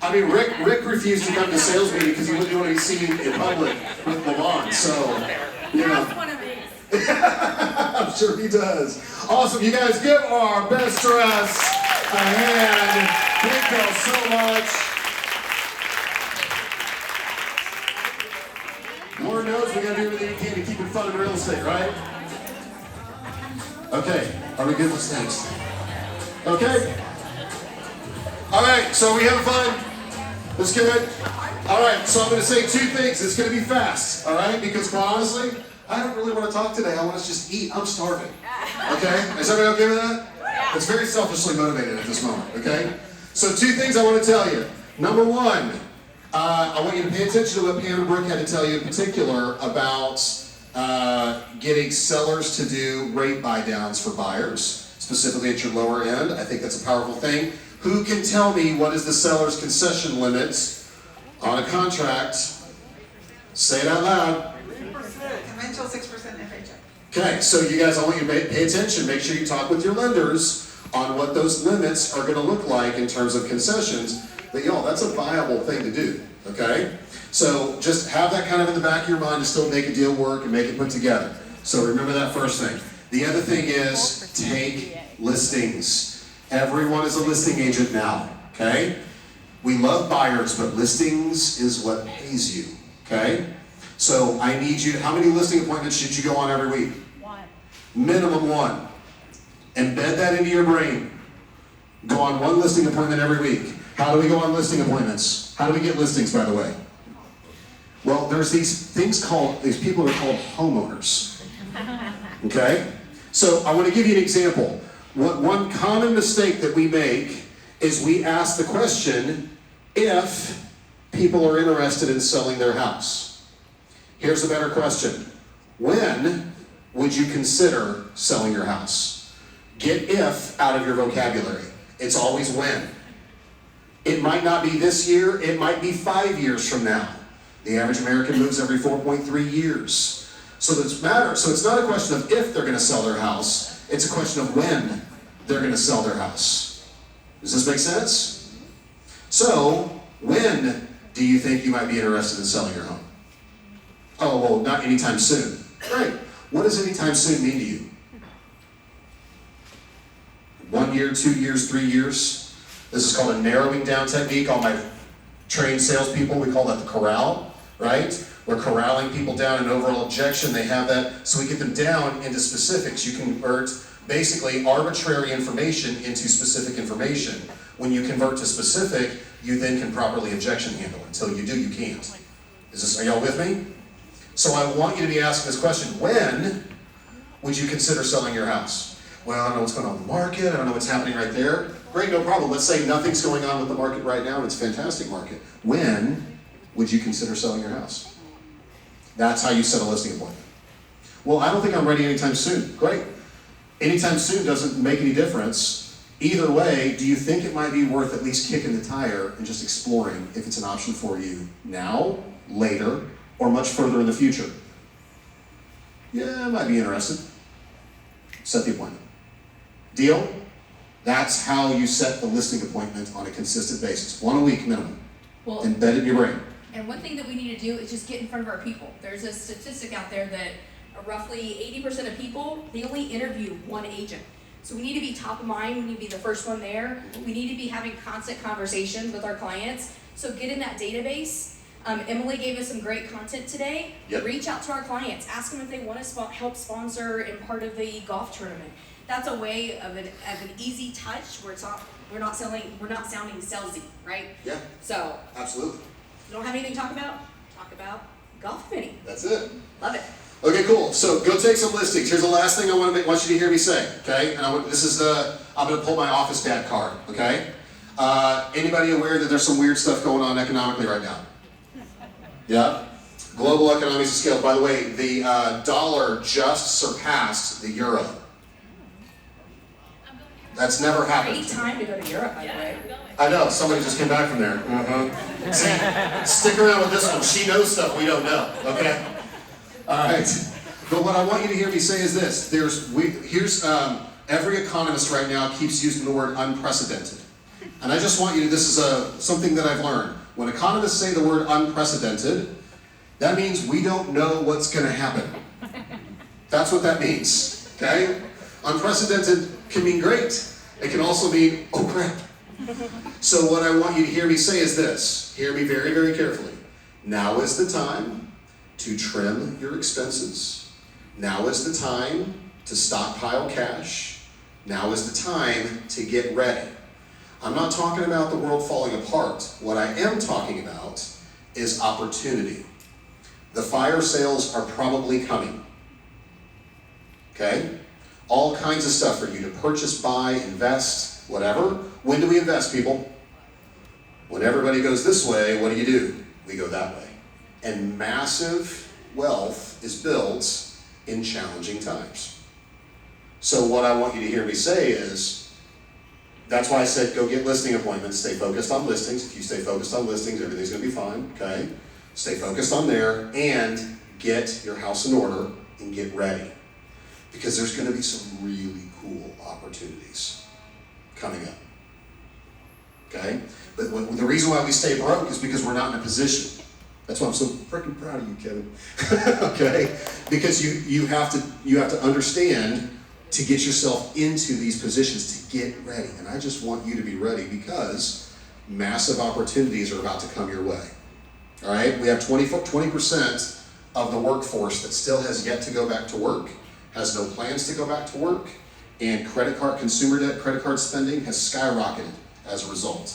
I mean, Rick refused to come to sales meeting because he wouldn't want to be seen in public with Lavon, so, you know. I'm sure he does. Awesome, you guys give our best dress a hand. Thank y'all so much. Lord knows we gotta do everything we can to keep it fun in real estate, right? Okay, are we good? What's next? Okay. All right, so we having fun? That's good. All right, so I'm gonna say 2 things. It's gonna be fast, all right? Because quite honestly, I don't really want to talk today. I want us to just eat. I'm starving. Okay? Is everybody okay with that? It's very selfishly motivated at this moment, okay? So 2 things I want to tell you. Number 1, I want you to pay attention to what Pam and Brooke had to tell you in particular about getting sellers to do rate buy downs for buyers, specifically at your lower end. I think that's a powerful thing. Who can tell me what is the seller's concession limit on a contract? Say it out loud. Conventional 6% FHA. Okay, so you guys, I want you to pay attention. Make sure you talk with your lenders on what those limits are going to look like in terms of concessions. But y'all, that's a viable thing to do, okay? So just have that kind of in the back of your mind to still make a deal work and make it put together. So remember that first thing. The other thing is take listings. Everyone is a listing agent now, okay? We love buyers, but listings is what pays you, okay? So I need you, how many listing appointments should you go on every week? 1. Minimum 1. Embed that into your brain. Go on one listing appointment every week. How do we go on listing appointments? How do we get listings, by the way? Well, there's these people are called homeowners. Okay? So I want to give you an example. One common mistake that we make is we ask the question if people are interested in selling their house. Here's a better question. When would you consider selling your house? Get if out of your vocabulary. It's always when. It might not be this year, it might be 5 years from now. The average American moves every 4.3 years. So it's not a question of if they're going to sell their house, it's a question of when they're going to sell their house. Does this make sense? So, when do you think you might be interested in selling your home? Oh, well, not anytime soon. Great. What does anytime soon mean to you? 1 year, 2 years, 3 years? This is called a narrowing down technique. All my trained salespeople, we call that the corral, right? We're corralling people down in overall objection. They have that, so we get them down into specifics. You convert basically arbitrary information into specific information. When you convert to specific, you then can properly objection handle. Until you do, you can't. Are y'all with me? So I want you to be asking this question. When would you consider selling your house? Well, I don't know what's going on in the market. I don't know what's happening right there. Great, no problem. Let's say nothing's going on with the market right now and it's a fantastic market. When would you consider selling your house? That's how you set a listing appointment. Well, I don't think I'm ready anytime soon. Great. Anytime soon doesn't make any difference. Either way, do you think it might be worth at least kicking the tire and just exploring if it's an option for you now, later, or much further in the future? Yeah, I might be interested. Set the appointment. Deal? That's how you set the listing appointment on a consistent basis. 1 a week minimum. Well, Embed it in your brain. And one thing that we need to do is just get in front of our people. There's a statistic out there that roughly 80% of people, they only interview one agent. So we need to be top of mind, we need to be the first one there. We need to be having constant conversations with our clients. So get in that database. Emily gave us some great content today. Yep. Reach out to our clients, ask them if they want to help sponsor in part of the golf tournament. That's a way of an easy touch where we're not sounding salesy, right? Yeah. So Absolutely. you don't have anything to talk about golf committee. That's it. Love it. Okay, cool. So go take some listings. Here's the last thing I want you to hear me say. Okay, and I'm going to pull my office dad card. Okay. Anybody aware that there's some weird stuff going on economically right now? Yeah. Global economies of scale. By the way, the dollar just surpassed the euro. That's never happened. Great time to go to Europe, by the way. I know, somebody just came back from there. See, stick around with this one. She knows stuff we don't know, okay? All right. But what I want you to hear me say is this. Every economist right now keeps using the word unprecedented. And I just want you to, this is something that I've learned. When economists say the word unprecedented, that means we don't know what's going to happen. That's what that means, okay? Unprecedented can mean great. It can also mean, oh crap. So what I want you to hear me say is this. Hear me very, very carefully. Now is the time to trim your expenses. Now is the time to stockpile cash. Now is the time to get ready. I'm not talking about the world falling apart. What I am talking about is opportunity. The fire sales are probably coming. Okay? All kinds of stuff for you to purchase, buy, invest, whatever. When do we invest, people? When everybody goes this way, what do? We go that way. And massive wealth is built in challenging times. So what I want you to hear me say is, that's why I said go get listing appointments, stay focused on listings. If you stay focused on listings, everything's gonna be fine, okay? Stay focused on there and get your house in order and get ready. Because there's gonna be some really cool opportunities coming up, okay? But the reason why we stay broke is because we're not in a position. That's why I'm so freaking proud of you, Kevin, okay? Because you have to understand to get yourself into these positions to get ready. And I just want you to be ready because massive opportunities are about to come your way. All right, we have 20% of the workforce that still has yet to go back to work, has no plans to go back to work, and consumer debt, credit card spending has skyrocketed as a result.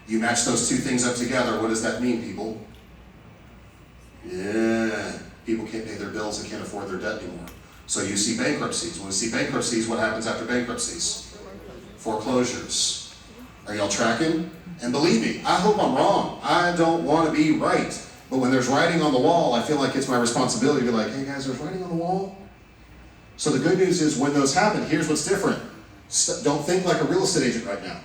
You match those two things up together, what does that mean, people? Yeah, people can't pay their bills and can't afford their debt anymore. So you see bankruptcies. When we see bankruptcies, what happens after bankruptcies? Foreclosures. Are y'all tracking? And believe me, I hope I'm wrong. I don't want to be right. But when there's writing on the wall, I feel like it's my responsibility to be like, hey guys, there's writing on the wall. So the good news is when those happen, here's what's different. Don't think like a real estate agent right now.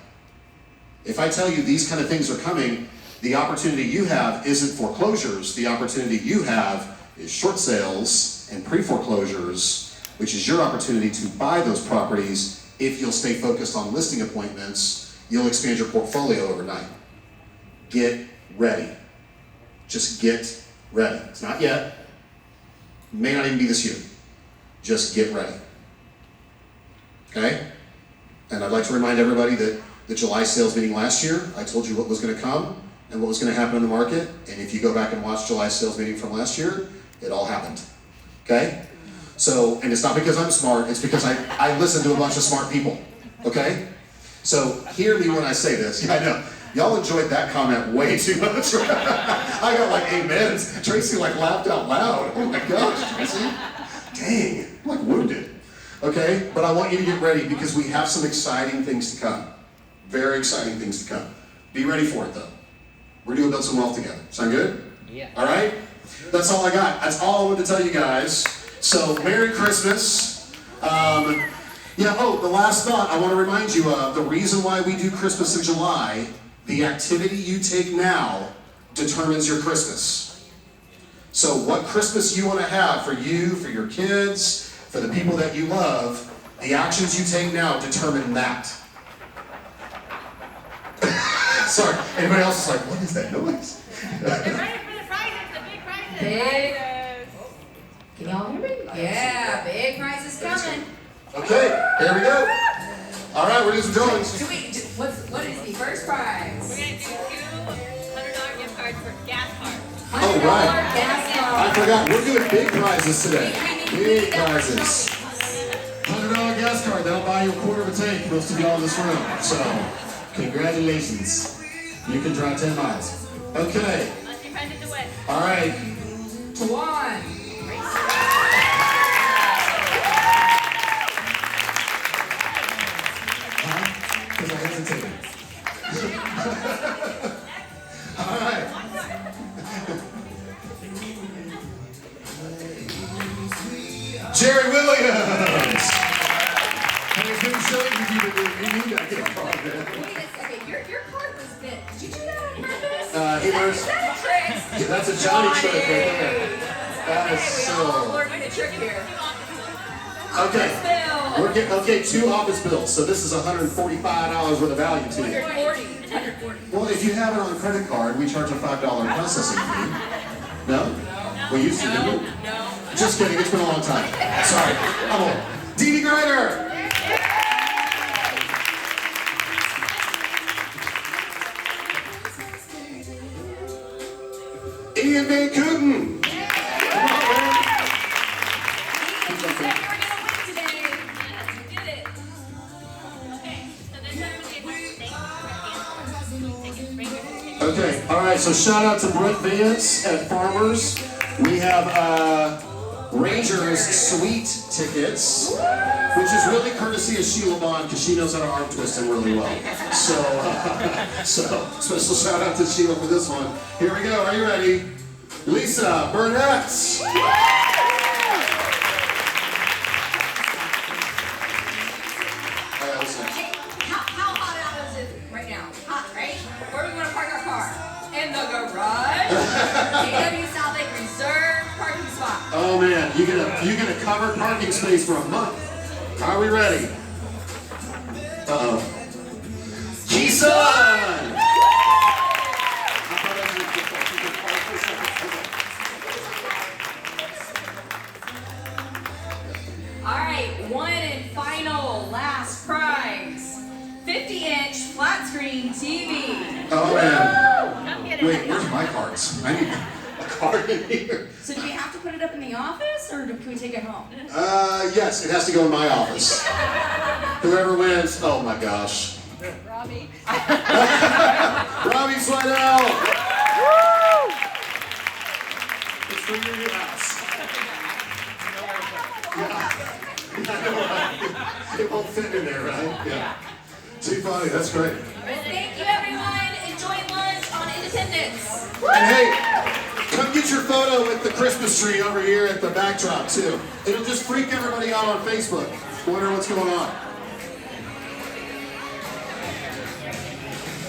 If I tell you these kind of things are coming, the opportunity you have isn't foreclosures. The opportunity you have is short sales and pre-foreclosures, which is your opportunity to buy those properties. If you'll stay focused on listing appointments, you'll expand your portfolio overnight. Get ready. Just get ready. It's not yet. May not even be this year. Just get ready. Okay? And I'd like to remind everybody that the July sales meeting last year, I told you what was going to come and what was going to happen in the market. And if you go back and watch July sales meeting from last year, it all happened. Okay? So, and it's not because I'm smart, it's because I listen to a bunch of smart people. Okay? So, hear me when I say this. Yeah, I know. Y'all enjoyed that comment way too much. I got like amens. Tracy like laughed out loud. Oh my gosh, Tracy. Dang, I'm like wounded. Okay, but I want you to get ready because we have some exciting things to come. Very exciting things to come. Be ready for it though. We're gonna build some wealth together. Sound good? Yeah. All right? That's all I got. That's all I wanted to tell you guys. So, Merry Christmas. Yeah, oh, the last thought I want to remind you of, the reason why we do Christmas in July, the activity you take now determines your Christmas. So what Christmas you want to have for you, for your kids, for the people that you love, the actions you take now determine that. Sorry, anybody else is like, what is that noise? Big. Can y'all hear me? Yeah, big prizes coming. Okay, here we go. All right, we're doing some drawings. What is the first prize? We're going to do $200 gift cards for gas cards. Oh, right. Gas card. I forgot, we're doing big prizes today. Big prizes. $100 gas card, that'll buy you a quarter of a tank, most of y'all in this room. So, congratulations. You can drive 10 miles. Okay. Unless you find it to win. All right. To one. Because I hesitated. All right. Jerry Williams. Hey, it's good to show you people that you need that gift card, man. Wait a second, your card was bent. Did you do that on purpose? He was. Is that a trick? That's a Johnny trick right there. That is Okay, we all so. learned a trick here. Okay. Okay, 2 office bills. So this is $145 worth of value to you. 140. Well, if you have it on a credit card, we charge a $5 processing fee. No? We used to, didn't we? No. Just kidding, it's been a long time. Sorry, I'm old. Dee Dee Grider! Ian Van Kooten! Come on, man. Okay, all right, so shout out to Brett Vance at Farmers. We have Rangers Suite tickets, which is really courtesy of Sheila Bond because she knows how to arm twist him really well. So special shout out to Sheila for this one. Here we go, are you ready? Lisa Burnett. How hot out is it right now? Hot, right? Where are we going to park our car? In the garage. KW Southlake Reserve parking spot. Oh man, you get a covered parking space for a month. Are we ready? Uh-oh. Keeson! All right, one and final, last prize. 50-inch flat screen TV. Oh man. Wait, where's my cards? I need a card in here. So do we have to put it up in the office or can we take it home? Yes, it has to go in my office. Whoever wins, oh my gosh. Robbie. Robbie Slidell! It's for your house. Yeah. It won't fit in there, right? Yeah. Too funny, that's great. Thank you, everyone. Enjoy lunch on Independence. And hey, come get your photo with the Christmas tree over here at the backdrop too. It'll just freak everybody out on Facebook. Wonder what's going on.